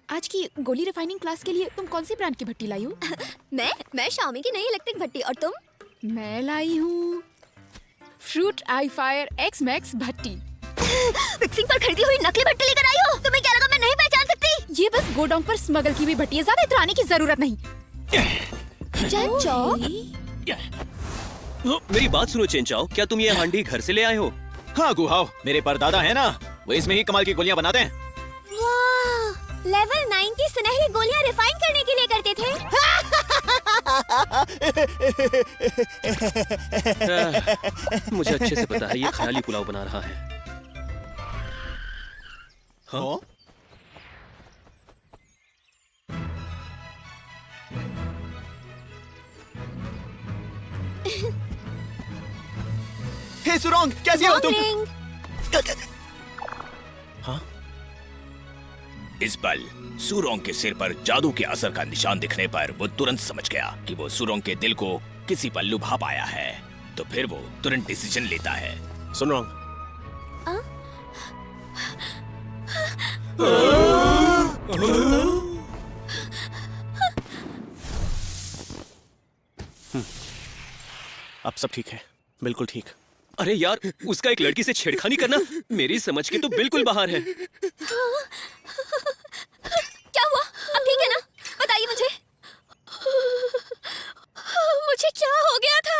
आज की गोली रिफाइनिंग क्लास के लिए तुम कौन सी ब्रांड की भट्टी लाई हो? मैं शाओमी की नई इलेक्ट्रिक भट्टी। और तुम? मैं लाई हूँ फ्रूट आई फायर एक्स मैक्स भट्टी। फिक्सिंग पर खरीदी हुई नकली भट्टी लेकर आई हो? तुम्हें क्या लगा मैं नहीं पहचान सकती? ये बस गोडाउन पर स्मगल की हुई भट्टी है, ज्यादा इतराने की जरूरत नहीं। मेरी बात सुनो चेंचाओ, क्या तुम ये हांडी घर से ले आए हो? हाँ गुहाओ, मेरे परदादा है ना, वो इसमें ही कमाल की गोलियां बनाते हैं। वाह, लेवल 9 की सुनहरी गोलियां रिफाइन करने के लिए करते थे। मुझे अच्छे से पता है ये ख्याली पुलाव बना रहा है। हाँ? हे सुरोंग, कैसी हो तुम? हाँ? इस पल सुरोंग के सिर पर जादू के असर का निशान दिखने पर वो तुरंत समझ गया कि वो सुरोंग के दिल को किसी पर लुभा पाया है। तो फिर वो तुरंत डिसीजन लेता है। सुरोंग, अब सब ठीक है, बिल्कुल ठीक। अरे यार, उसका एक लड़की से छेड़खानी करना मेरी समझ के तो बिल्कुल बाहर है। क्या हुआ? अब ठीक है ना? बताइए मुझे। मुझे क्या हो गया था?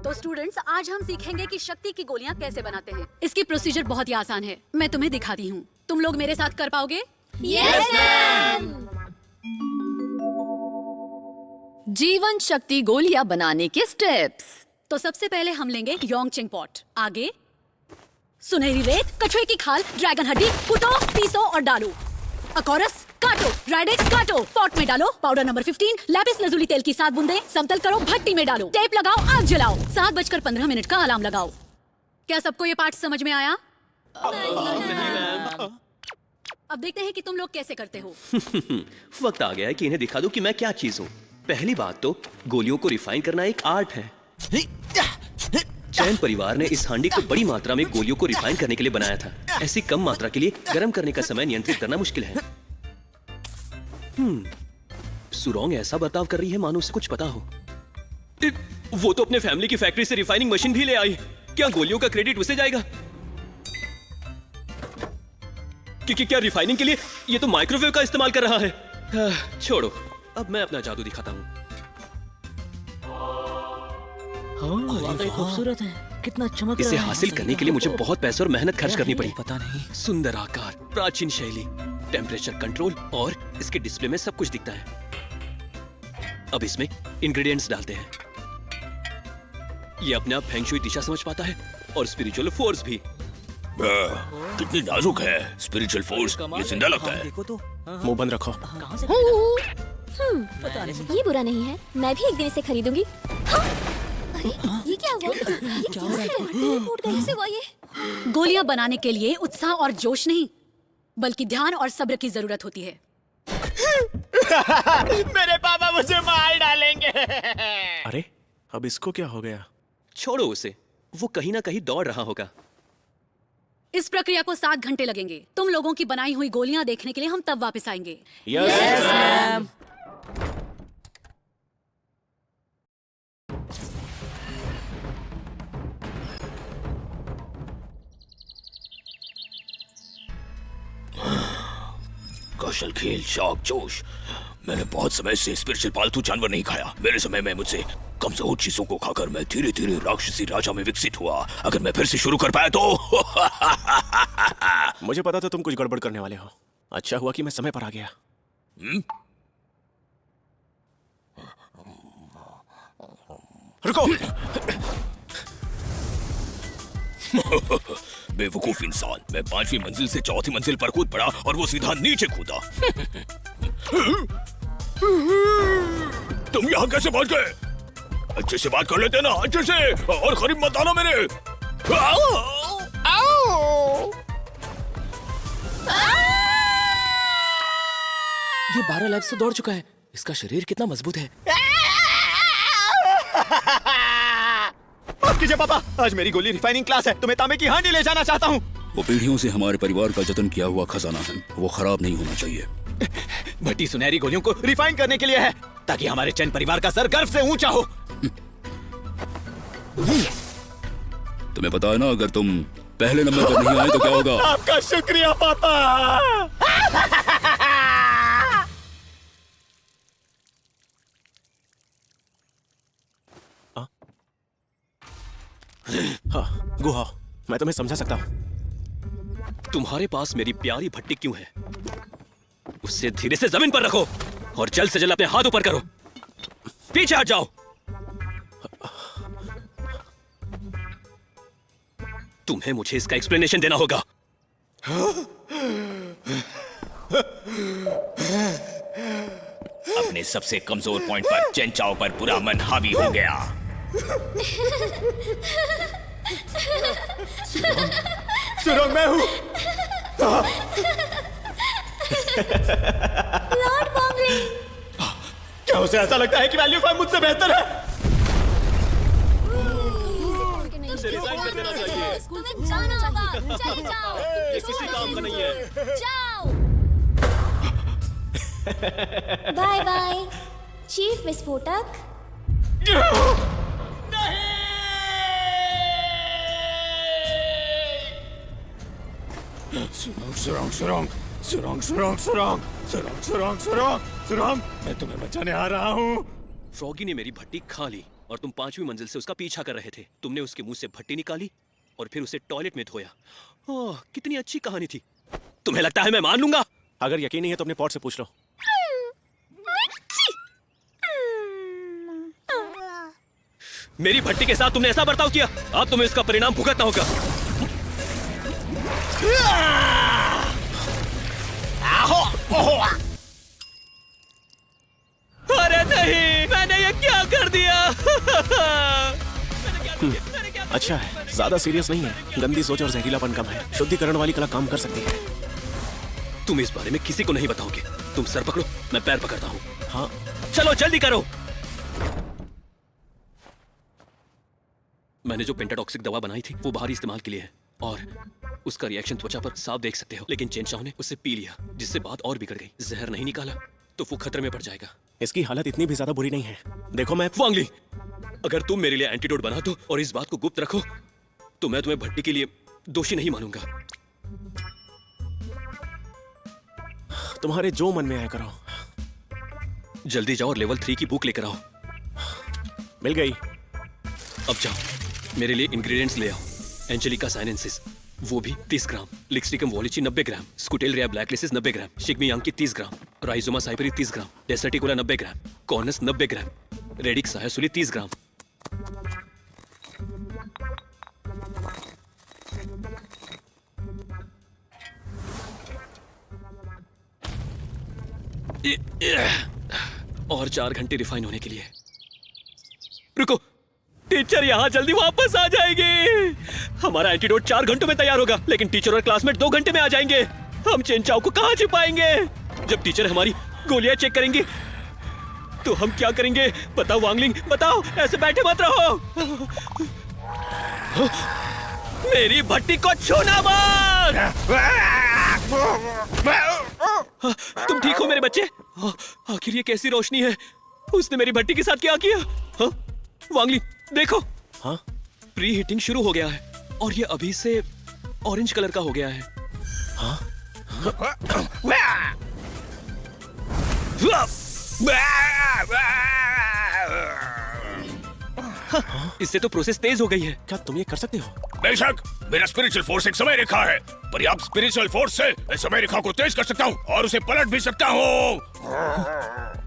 तो स्टूडेंट्स, आज हम सीखेंगे कि शक्ति की गोलियां कैसे बनाते हैं। इसकी प्रोसीजर बहुत ही आसान है, मैं तुम्हें दिखाती हूँ। तुम लोग मेरे साथ कर पाओगे? Yes ma'am. जीवन शक्ति गोलियां बनाने के स्टेप्स। तो सबसे पहले हम लेंगे योंगचिंग पॉट। आगे सुनहरी रेत, कछुए की खाल, ड्रैगन हड्डी, कुटो, पीसो और डालो। अकोरस काटो, राइडेक्स काटो, पॉट में डालो। पाउडर नंबर 15, लैपिस लजुली तेल की 7 बूंदें, समतल करो, भट्टी में डालो, टेप लगाओ, आग जलाओ। 7:15 का अलार्म लगाओ। क्या सबको ये पाठ समझ में आया? अब देखते हैं कि तुम लोग कैसे करते हो। वक्त आ गया है कि इन्हें दिखा दूं कि मैं क्या चीज हूँ। पहली बात तो गोलियों को रिफाइन करना एक आर्ट है। चैन परिवार ने इस हांडी को बड़ी मात्रा में गोलियों को रिफाइन करने के लिए बनाया था। ऐसी कम मात्रा के लिए गर्म करने का समय नियंत्रित करना मुश्किल है। सुरोंग ऐसा बर्ताव कर रही है मानो उसे कुछ पता हो। वो तो अपने फैमिली की फैक्ट्री से रिफाइनिंग मशीन भी ले आई। क्या गोलियों का क्रेडिट उसे जाएगा? क्या रिफाइनिंग के लिए ये तो माइक्रोवेव का इस्तेमाल कर रहा है। छोड़ो, अब मैं अपना जादू दिखाता हूँ। खूबसूरत है, कितना चमक इसे हासिल करने के लिए मुझे बहुत पैसे और मेहनत खर्च करनी पड़ी। पता नहीं। सुंदर आकार, प्राचीन शैली, टेम्परेचर कंट्रोल और इसके डिस्प्ले में सब कुछ दिखता है। अब इसमें इंग्रेडिएंट्स डालते हैं। ये अपने आप फेंग शुई दिशा समझ पाता है और स्पिरिचुअल फोर्स भी। कितनी नाजुक है स्पिरिचुअल फोर्स, ये जिंदा लगता है। देखो तो। मुंह बंद रखो। कहाँ से पता नहीं। ये बुरा नहीं है, मैं भी एक दिन इसे खरीदूंगी। अरे, ये क्या हुआ? ये क्या हुआ? टूट गया, कैसे हुआ ये? गोलियां बनाने के लिए उत्साह और जोश नहीं, बल्कि ध्यान और सब्र की जरूरत होती है। मेरे पापा मुझे मार डालेंगे। अरे, अब इसको क्या हो गया? छोड़ो उसे, वो कहीं ना कहीं दौड़ रहा होगा। इस प्रक्रिया को 7 घंटे लगेंगे। तुम लोगों की बनाई हुई गोलियां देखने के लिए हम तब वापस आएंगे। Yes ma'am. कौशल, खेल, शौक, जोश। मैंने बहुत समय से स्पिरिचुअल पालतू जानवर नहीं खाया। मेरे समय में मुझसे कमजोर चीजों को खाकर मैं धीरे धीरे राक्षसी राजा में विकसित हुआ। अगर मैं फिर से शुरू कर पाया तो। मुझे पता था तुम कुछ गड़बड़ करने वाले हो। अच्छा हुआ कि मैं समय पर आ गया। रुको। बेवकूफ इंसान, मैं 5वीं मंजिल से 4थी मंजिल पर कूद पड़ा और वो सीधा नीचे कूदा। तुम यहाँ कैसे पहुंच गए? अच्छे से बात कर लेते ना, अच्छे से, और करीब मत आना मेरे। ये 12 लैब से दौड़ चुका है। इसका शरीर कितना मजबूत है। माफ कीजिए पापा, आज मेरी गोली रिफाइनिंग क्लास है तो मैं तांबे की हांडी ले जाना चाहता हूँ। वो पीढ़ियों से हमारे परिवार का जतन किया हुआ खजाना है, वो खराब नहीं होना चाहिए। भट्टी सुनहरी गोलियों को रिफाइन करने के लिए है, ताकि हमारे चैन परिवार का सर गर्व से ऊंचा हो। तुम्हें पता है ना, अगर तुम पहले नंबर पर नहीं आए तो क्या होगा? आपका शुक्रिया पापा। हाँ, गुहा, मैं तुम्हें समझा सकता हूँ। तुम्हारे पास मेरी प्यारी भट्टी क्यों है? उसे धीरे से जमीन पर रखो और जल्द से जल्द अपने हाथ ऊपर करो। पीछे हट जाओ। तुम्हें मुझे इसका एक्सप्लेनेशन देना होगा। अपने सबसे कमजोर पॉइंट पर चेन चाओ पर पूरा मन हावी हो गया। सुरंग मैं हूँ। लॉर्ड वॉन्गलिंग। क्या उसे ऐसा लगता है कि वैल्यू 5 मुझसे बेहतर है? रिजाइन कर देना चाहिए। तुम्हें जाना होगा। चले जाओ। ये किसी काम का नहीं है। जाओ। बाय बाय चीफ विस्फोटक। सुरंग, मैं तुम्हें बचाने आ रहा हूँ। फ्रॉगी ने मेरी भट्टी खा ली और तुम 5वीं मंजिल से उसका पीछा कर रहे थे। तुमने उसके मुंह से भट्टी निकाली और फिर उसे टॉयलेट में धोया। ओह, कितनी अच्छी कहानी थी। तुम्हें लगता है मैं मान लूंगा? अगर यकीन नहीं है तो अपने पॉट से पूछ लो। मेरी भट्टी के साथ तुमने ऐसा बर्ताव किया, अब तुम्हें इसका परिणाम भुगतना होगा। अरे नहीं, मैंने ये क्या कर दिया? अच्छा है, ज्यादा सीरियस नहीं है। गंदी सोच और जहरीलापन कम है। शुद्धिकरण वाली कला काम कर सकती है। तुम इस बारे में किसी को नहीं बताओगे। तुम सर पकड़ो, मैं पैर पकड़ता हूँ। हाँ, चलो जल्दी करो। मैंने जो पेंटाटॉक्सिक दवा बनाई थी वो बाहरी इस्तेमाल के लिए है और उसका रिएक्शन त्वचा पर साफ देख सकते हो। लेकिन चेन चाओ ने उसे पी लिया, जिससे बात और बिगड़ गई। जहर नहीं निकाला तो वो खतरे में पड़ जाएगा। इसकी हालत इतनी भी ज्यादा बुरी नहीं है। देखो मैं वांगली, अगर तुम मेरे लिए एंटीडोट बना दो और इस बात को गुप्त रखो तो मैं तुम्हें भट्टी के लिए दोषी नहीं मानूंगा। तुम्हारे जो मन में आया करो। जल्दी जाओ और लेवल 3 की बुक लेकर आओ। मिल गई। अब जाओ, मेरे लिए इंग्रेडिएंट्स ले आओ। एंजेलिका साइनेंसिस वो भी 30 ग्राम, लिक्सटिकम वॉलिची 90 ग्राम, स्कुटेलरिया ब्लैकलिसिस 90 ग्राम, शिग्मी यांकी 30 ग्राम, राइजोमा साइपरी 30 ग्राम, डेसर्टिकोला 90 ग्राम, कॉर्नस 90 ग्राम, रेडिक सायासुली 30 ग्राम। और 4 घंटे रिफाइन होने के लिए। रुको, टीचर यहाँ जल्दी वापस आ जाएंगे। हमारा एंटीडोट 4 घंटों में तैयार होगा, लेकिन टीचर और क्लासमेट 2 घंटे में आ जाएंगे। हम चेन चाओ को कहाँ छिपाएंगे? जब टीचर हमारी गोलियां चेक करेंगे तो हम क्या करेंगे? बताओ वांगलिंग, बताओ। ऐसे बैठे मत रहो। मेरी भट्टी को छूना मत। तुम ठीक हो मेरे बच्चे? आखिर ये कैसी रोशनी है? उसने मेरी भट्टी के साथ क्या किया? हाँ? वांगली देखो। हाँ? प्री हीटिंग शुरू हो गया है और ये अभी से ऑरेंज कलर का हो गया है। हाँ? इससे तो प्रोसेस तेज हो गई है। क्या तुम ये कर सकते हो? बेशक, मेरा स्पिरिचुअल फोर्स एक समय रेखा है। पर्याप्त स्पिरिचुअल फोर्स से इस समय रेखा को तेज कर सकता हूँ और उसे पलट भी सकता हूँ।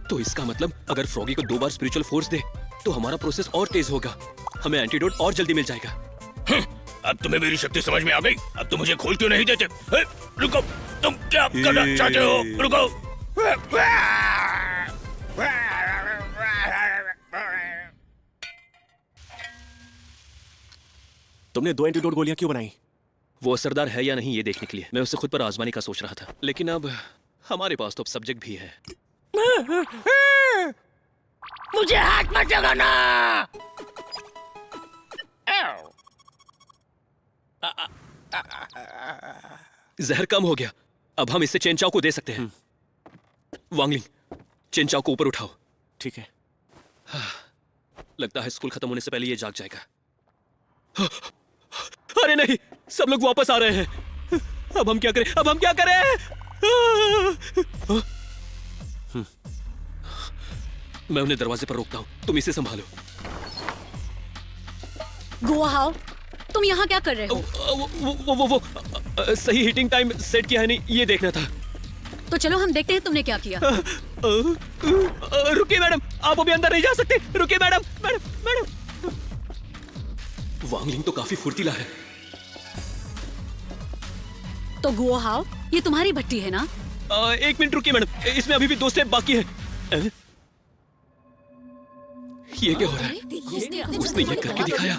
तो इसका मतलब अगर फ्रॉगी को 2 बार स्पिरिचुअल फोर्स दे तो हमारा प्रोसेस और तेज होगा। हमें एंटीडोट और जल्दी मिल जाएगा। अब तुम्हें मेरी शक्ति समझ में आ गई। अब तुम मुझे खोल क्यों नहीं देते? रुको, तुम क्या करना चाहते हो? रुको। तुमने 2 एंटीडोट गोलियां क्यों बनाई? वो असरदार है या नहीं ये देखने के लिए। मैं उसे खुद पर आजमाने का सोच रहा था, लेकिन अब हमारे पास तो अब सब्जेक्ट भी है। मुझे हाथ मत लगाना। जहर कम हो गया, अब हम इसे चेन चाओ को दे सकते हैं। वांगलिंग, चेन चाओ को ऊपर उठाओ। ठीक है। लगता है स्कूल खत्म होने से पहले ये जाग जाएगा। अरे नहीं, सब लोग वापस आ रहे हैं। अब हम क्या करें, अब हम क्या करें? मैं उन्हें दरवाजे पर रोकता हूं, तुम इसे संभालो। गुआहाओ, तुम यहाँ क्या कर रहे हो? वो सही हिटिंग टाइम सेट किया है नहीं, ये देखना था। तो चलो हम देखते हैं तुमने क्या किया। रुकिए मैडम, आप अभी अंदर नहीं जा सकते। रुकिए मैडम, मैडम, मैडम। वांगलिंग तो काफी फुर्तीला है। तो गुआहाओ, ये तुम्हारी भट्टी है ना? 1 मिनट रुकिए मैडम, इसमें अभी भी 2 स्टेप बाकी है। ये क्या हो रहा है? उसने ये करके दिखाया।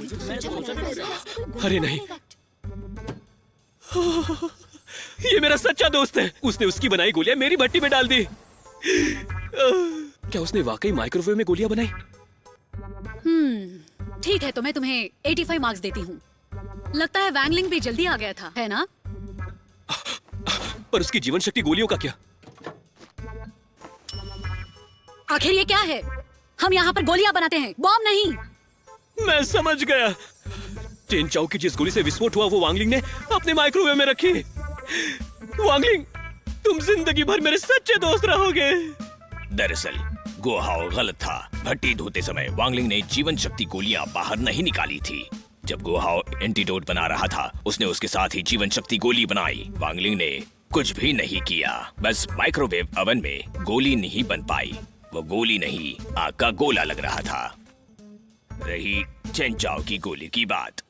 अरे नहीं, ये मेरा सच्चा दोस्त है। उसने उसकी बनाई गोलियां मेरी भट्टी में डाल दी। क्या उसने वाकई माइक्रोवेव में गोलियां बनाई? ठीक है, तो मैं तुम्हें 85 मार्क्स देती हूँ। लगता है वैंगलिंग भी जल्दी आ गया था, है ना? पर उसकी जीवन शक्ति गोलियों का क्या? आखिर ये क्या है? हम यहाँ पर गोलियां बनाते हैं, बॉम्ब नहीं। मैं समझ गया। चेन चाओ की जिस गोली से विस्फोट हुआ वो वांगलिंग ने अपने माइक्रोवेव में रखी। वांगलिंग, तुम जिंदगी भर मेरे सच्चे दोस्त रहोगे। दरअसल गुआहाओ गलत था। भट्टी धोते समय वांगलिंग ने जीवन शक्ति गोलियां बाहर नहीं निकाली थी। जब गुआहाओ एंटीडोट बना रहा था, उसने उसके साथ ही जीवन शक्ति गोली बनाई। वांगलिंग ने कुछ भी नहीं किया, बस माइक्रोवेव ओवन में गोली नहीं बन पाई। वो गोली नहीं, आग का गोला लग रहा था। रही चेन चाओ की गोली की बात।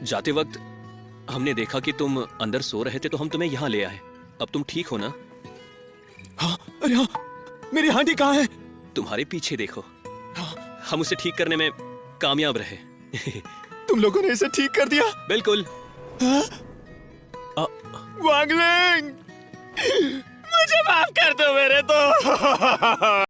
जाते वक्त हमने देखा कि तुम अंदर सो रहे थे, तो हम तुम्हें यहाँ ले आए। अब तुम ठीक हो ना? हाँ, अरे हाँ, मेरी हांडी कहाँ है? तुम्हारे पीछे देखो। हम उसे ठीक करने में कामयाब रहे। तुम लोगों ने इसे ठीक कर दिया? बिल्कुल। वांगलिंग, मुझे माफ कर दो मेरे दोस्त।